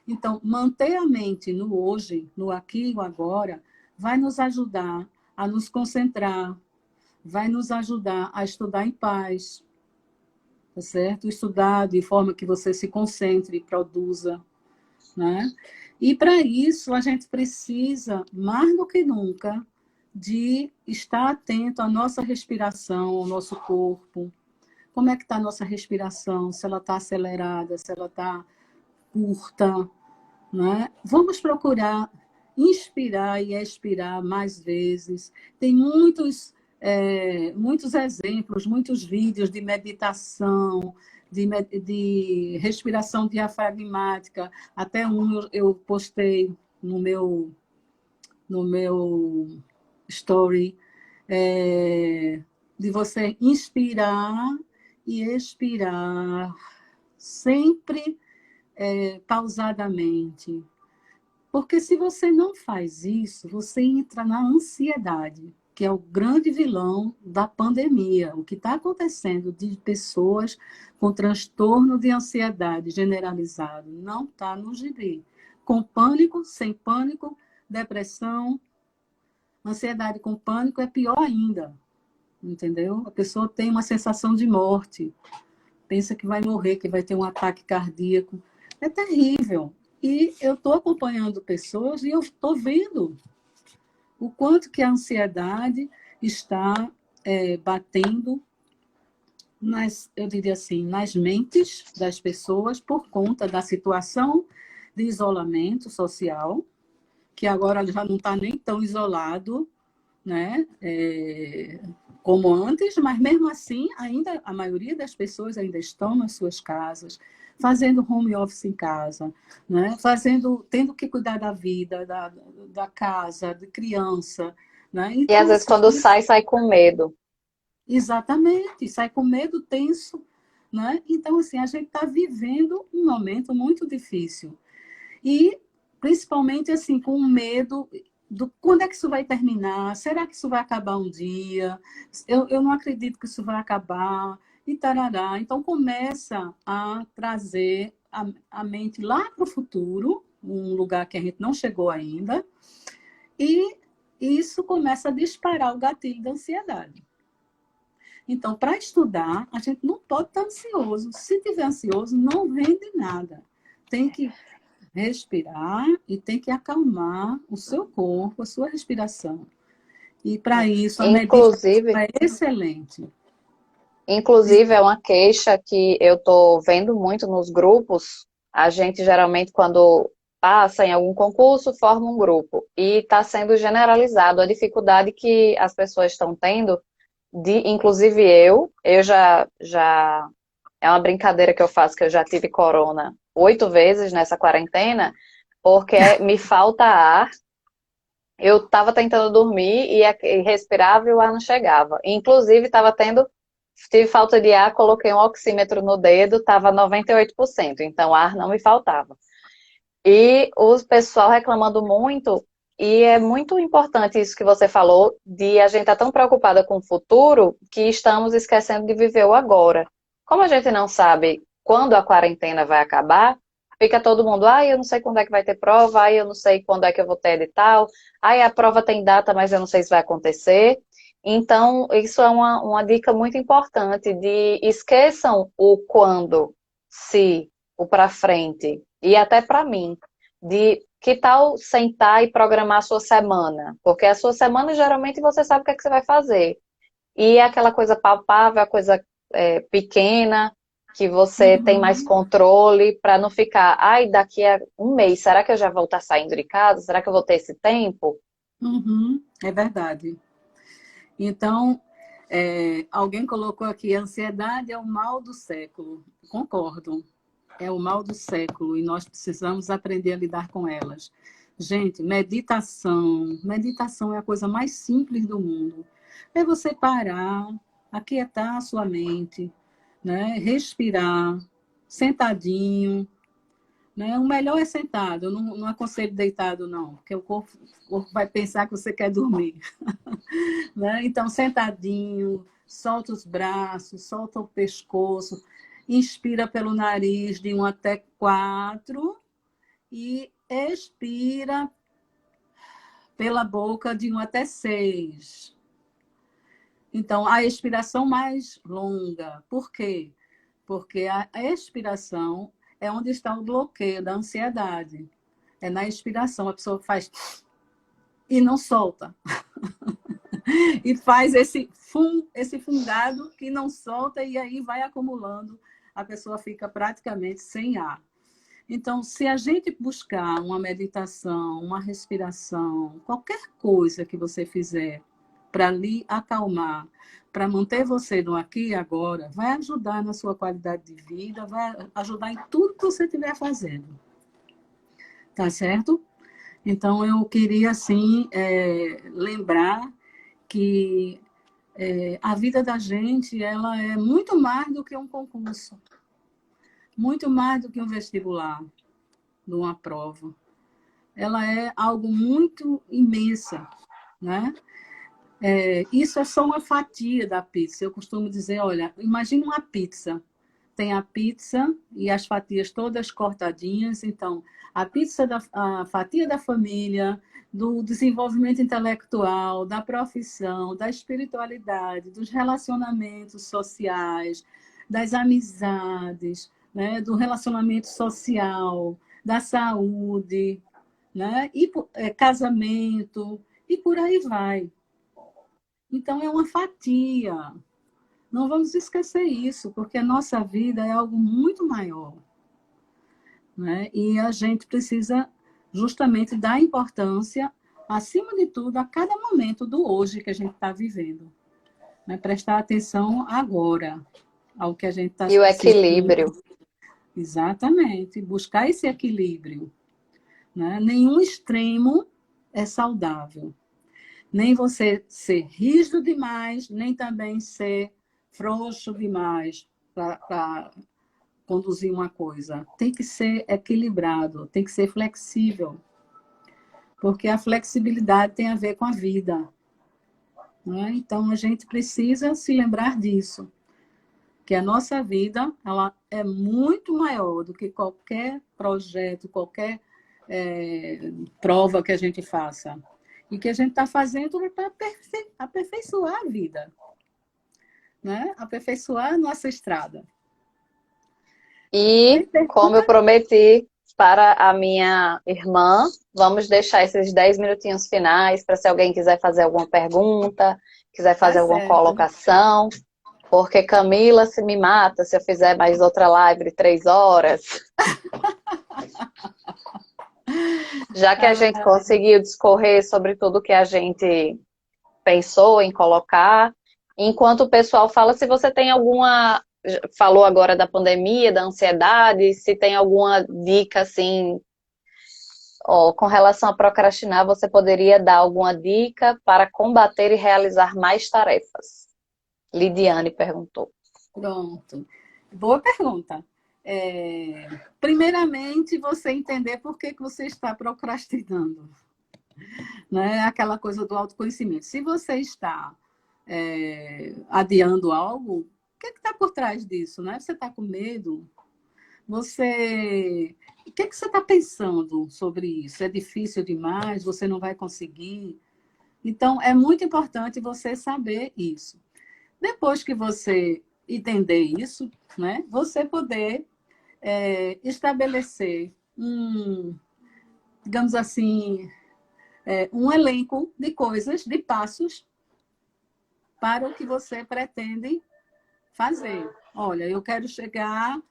Então, manter a mente no hoje, no aqui e no agora, vai nos ajudar a nos concentrar, vai nos ajudar a estudar em paz, tá certo? Estudar de forma que você se concentre e produza, né? E para isso, a gente precisa, mais do que nunca, de estar atento à nossa respiração, ao nosso corpo. Como é que está a nossa respiração? Se ela está acelerada, se ela está curta, né? Vamos procurar inspirar e expirar mais vezes. Tem muitos exemplos, muitos vídeos de meditação, de respiração diafragmática. Até eu postei no meu story, de você inspirar e expirar sempre pausadamente. Porque se você não faz isso, você entra na ansiedade, que é o grande vilão da pandemia. O que está acontecendo de pessoas com transtorno de ansiedade generalizado não está no gibi. Com pânico, sem pânico, depressão, ansiedade com pânico é pior ainda, entendeu? A pessoa tem uma sensação de morte, pensa que vai morrer, que vai ter um ataque cardíaco. É terrível. E eu estou acompanhando pessoas e eu estou vendo o quanto que a ansiedade está batendo eu diria assim, nas mentes das pessoas por conta da situação de isolamento social, que agora já não está nem tão isolado, né? Como antes, mas mesmo assim, ainda a maioria das pessoas ainda estão nas suas casas, fazendo home office em casa, né? Tendo que cuidar da vida, da casa, de criança, né? E às Então, vezes assim, quando sai, sai com medo. exatamente, sai com medo tenso, né? Então, assim, a gente está vivendo um momento muito difícil. E, principalmente, assim, com medo do quando é que isso vai terminar? Será que isso vai acabar um dia? Eu não acredito que isso vai acabar. E tarará. Então, começa a trazer a mente lá para o futuro, um lugar que a gente não chegou ainda, e isso começa a disparar o gatilho da ansiedade. Então, para estudar, a gente não pode estar ansioso. Se tiver ansioso, não rende nada. Tem que respirar e tem que acalmar o seu corpo, a sua respiração. E para isso, a meditação Inclusive, é excelente. inclusive, é uma queixa que eu tô vendo muito nos grupos. A gente geralmente, quando passa em algum concurso, forma um grupo. E está sendo generalizado a dificuldade que as pessoas estão tendo inclusive eu já, é uma brincadeira que eu faço, que eu já tive corona 8 vezes nessa quarentena, porque me falta ar. Eu estava tentando dormir e respirava e o ar não chegava. Inclusive, tive falta de ar, coloquei um oxímetro no dedo, estava 98%, então ar não me faltava. E o pessoal reclamando muito, e é muito importante isso que você falou, de a gente estar tão preocupada com o futuro, que estamos esquecendo de viver o agora. Como a gente não sabe quando a quarentena vai acabar, fica todo mundo, eu não sei quando é que vai ter prova, eu não sei quando é que eu vou ter edital, a prova tem data, mas eu não sei se vai acontecer. Então, isso é uma dica muito importante de esqueçam o quando, se, o para frente, e até para mim, de que tal sentar e programar a sua semana? Porque a sua semana, geralmente, você sabe o que é que você vai fazer. E é aquela coisa palpável, a coisa pequena, que você tem mais Uhum, controle, para não ficar, daqui a um mês, será que eu já vou estar saindo de casa? Será que eu vou ter esse tempo? uhum, é verdade. Então, alguém colocou aqui, a ansiedade é o mal do século. Concordo. É o mal do século e nós precisamos aprender a lidar com elas. Gente, meditação. Meditação é a coisa mais simples do mundo. É você parar, aquietar a sua mente, né? Respirar, sentadinho, né? O melhor é sentado, eu não aconselho deitado, não, porque o corpo vai pensar que você quer dormir. Né? Então, sentadinho, solta os braços, solta o pescoço, inspira pelo nariz de 1 até 4 e expira pela boca de 1 até 6. Então, a expiração mais longa. Por quê? Porque a expiração é onde está o bloqueio da ansiedade. É na expiração, a pessoa faz e não solta. E faz esse fungado que não solta e aí vai acumulando, a pessoa fica praticamente sem ar. Então, se a gente buscar uma meditação, uma respiração, qualquer coisa que você fizer para lhe acalmar, para manter você no aqui e agora, vai ajudar na sua qualidade de vida, vai ajudar em tudo que você estiver fazendo. Tá certo? Então, eu queria, assim, lembrar que a vida da gente ela é muito mais do que um concurso, muito mais do que um vestibular, de uma prova. Ela é algo muito imensa, né? Isso é só uma fatia da pizza. Eu costumo dizer, olha, imagina uma pizza. Tem a pizza e as fatias todas cortadinhas. Então, a fatia da família, do desenvolvimento intelectual, da profissão, da espiritualidade, dos relacionamentos sociais, das amizades, né, do relacionamento social, da saúde, né, e casamento, e por aí vai. Então, é uma fatia. Não vamos esquecer isso, porque a nossa vida é algo muito maior, né? E a gente precisa justamente dar importância, acima de tudo, a cada momento do hoje que a gente está vivendo. Né? Prestar atenção agora ao que a gente está E o sentindo. equilíbrio. Exatamente, buscar esse equilíbrio. Né? Nenhum extremo é saudável. Nem você ser rígido demais, nem também ser frouxo demais para conduzir uma coisa. Tem que ser equilibrado, tem que ser flexível, porque a flexibilidade tem a ver com a vida. Né? Então, a gente precisa se lembrar disso, que a nossa vida ela é muito maior do que qualquer projeto, qualquer prova que a gente faça. E que a gente está fazendo para aperfeiçoar a vida. Né? Aperfeiçoar a nossa estrada. E, como eu prometi para a minha irmã, vamos deixar esses 10 minutinhos finais para se alguém quiser fazer alguma pergunta, quiser fazer alguma colocação, porque Camila se me mata se eu fizer mais outra live de 3 horas. Já que a gente conseguiu discorrer sobre tudo que a gente pensou em colocar, enquanto o pessoal fala, se você tem alguma... Falou agora da pandemia, da ansiedade, se tem alguma dica, assim, com relação a procrastinar, você poderia dar alguma dica para combater e realizar mais tarefas? Lidiane perguntou. Pronto. Boa pergunta. Primeiramente, você entender por que você está procrastinando. Né? Aquela coisa do autoconhecimento. Se você está adiando algo, o que está por trás disso? Né? Você está com medo? O que você está pensando sobre isso? É difícil demais? Você não vai conseguir? Então, é muito importante você saber isso. Depois que você entender isso, né, você poder estabelecer digamos assim, um elenco de coisas, de passos para o que você pretende fazer. Olha, eu quero chegar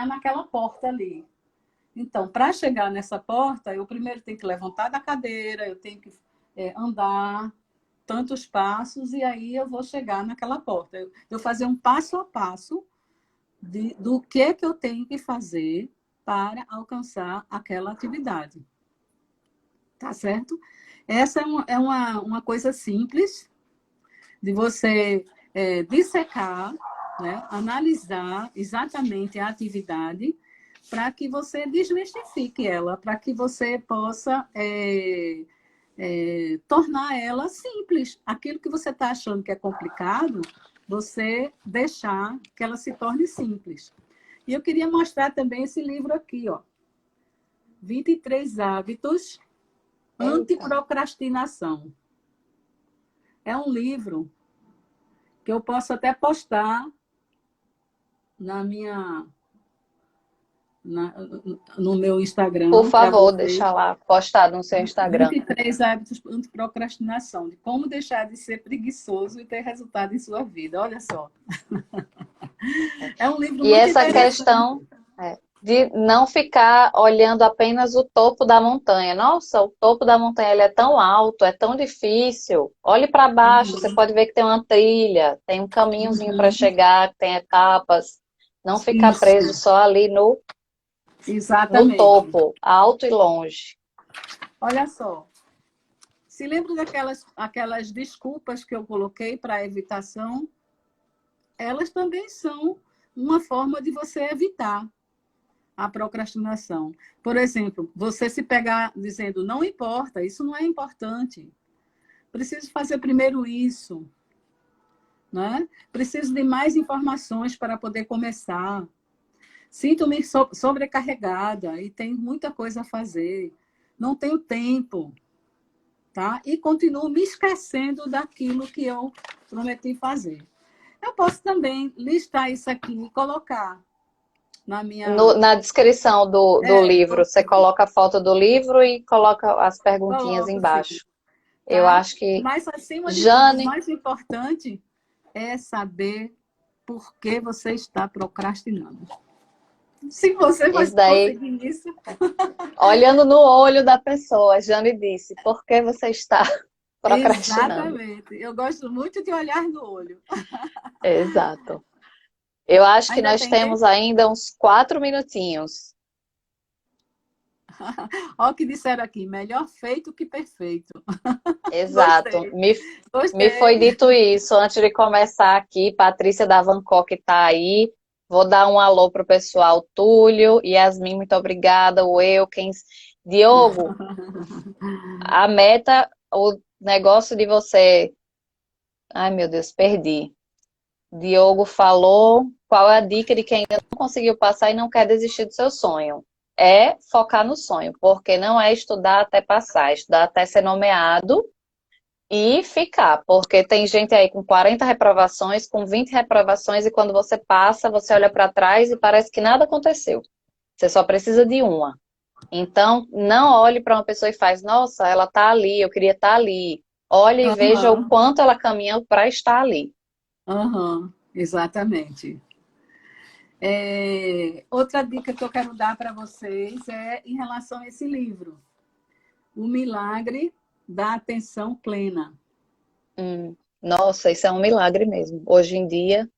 naquela porta ali. Então, para chegar nessa porta, eu primeiro tenho que levantar da cadeira, eu tenho que andar tantos passos e aí eu vou chegar naquela porta. Eu fazer um passo a passo do que eu tenho que fazer para alcançar aquela atividade. Tá certo? Essa é uma coisa simples de você dissecar, né? Analisar exatamente a atividade para que você desmistifique ela, para que você possa tornar ela simples. Aquilo que você está achando que é complicado, você deixar que ela se torne simples. E eu queria mostrar também esse livro aqui, ó. 23 hábitos anti-procrastinação. É um livro que eu posso até postar no meu Instagram. Por favor, deixa lá postado no seu Instagram. 23 hábitos anti-procrastinação, de como deixar de ser preguiçoso e ter resultado em sua vida. Olha só. É um livro muito essa interessante. Questão de não ficar olhando apenas o topo da montanha. Nossa, o topo da montanha ele é tão alto, é tão difícil. Olhe para baixo, você pode ver que tem uma trilha, tem um caminhozinho para chegar, tem etapas. Não ficar preso só ali no topo, alto e longe. Olha só. Se lembra aquelas desculpas que eu coloquei para a evitação? Elas também são uma forma de você evitar a procrastinação. Por exemplo, você se pegar dizendo, não importa, isso não é importante. Preciso fazer primeiro isso. Né? Preciso de mais informações para poder começar. Sinto-me sobrecarregada e tenho muita coisa a fazer. Não tenho tempo. Tá? E continuo me esquecendo daquilo que eu prometi fazer. Eu posso também listar isso aqui e colocar na descrição do livro. Você coloca a foto do livro e coloca as perguntinhas embaixo. Sim. Tá? Eu acho que... Mas, acima de tudo, o mais importante é saber por que você está procrastinando. Se você vai conseguir isso... Olhando no olho da pessoa, a Jane disse, por que você está procrastinando? Exatamente. Eu gosto muito de olhar no olho. Exato. Eu acho que nós temos ainda uns 4 minutinhos. Olha o que disseram aqui, melhor feito que perfeito. Exato. Me foi dito isso antes de começar aqui. Patrícia da Vancock está aí. Vou dar um alô para o pessoal. Túlio, Yasmin, muito obrigada. O Elkins. Diogo, a meta, o negócio de você... Ai, meu Deus, perdi. Diogo falou, qual é a dica de quem ainda não conseguiu passar e não quer desistir do seu sonho? É focar no sonho, porque não é estudar até passar, é estudar até ser nomeado e ficar, porque tem gente aí com 40 reprovações, com 20 reprovações, e quando você passa, você olha para trás e parece que nada aconteceu. Você só precisa de uma. Então, não olhe para uma pessoa e faz, nossa, ela está ali, eu queria estar ali. Olhe e veja o quanto ela caminha para estar ali. Exatamente. Outra dica que eu quero dar para vocês é em relação a esse livro. O Milagre da Atenção Plena. Nossa, isso é um milagre mesmo. Hoje em dia,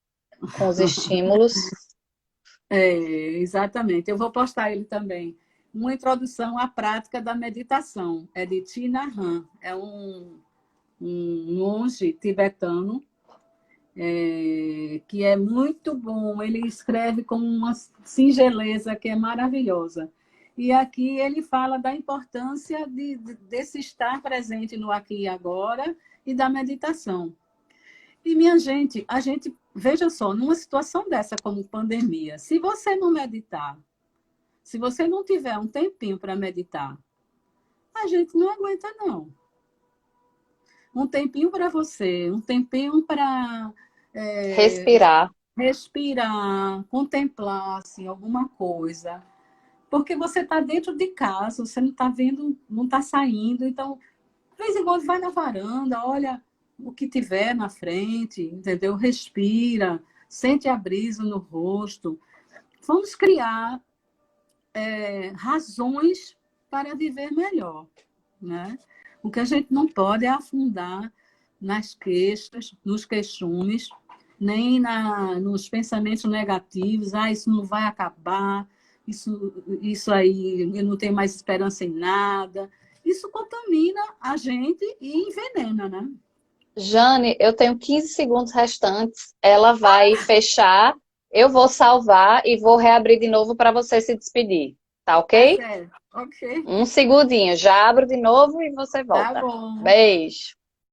com os estímulos... Exatamente. Eu vou postar ele também. Uma introdução à prática da meditação. É de Thich Nhat Hanh. É um monge tibetano que é muito bom. Ele escreve com uma singeleza que é maravilhosa. E aqui ele fala da importância desse estar presente no aqui e agora e da meditação. E, minha gente, veja só, numa situação dessa como pandemia, se você não meditar, se você não tiver um tempinho para meditar, a gente não aguenta, não. Um tempinho para você, um tempinho para... Respirar, contemplar assim, alguma coisa. Porque você está dentro de casa, você não está vendo, não está saindo. Então, de vez em quando, vai na varanda, olha o que tiver na frente, entendeu? Respira, sente a brisa no rosto. Vamos criar razões para viver melhor, né? O que a gente não pode é afundar nas queixas, nos queixumes, nem nos pensamentos negativos. Isso não vai acabar, isso aí, eu não tenho mais esperança em nada. Isso contamina a gente e envenena, né? Jane, eu tenho 15 segundos restantes. Ela vai fechar. Eu vou salvar e vou reabrir de novo para você se despedir. Tá Tá ok? certo. Ok. Um segundinho. Já abro de novo e você Tá volta. bom. Beijo.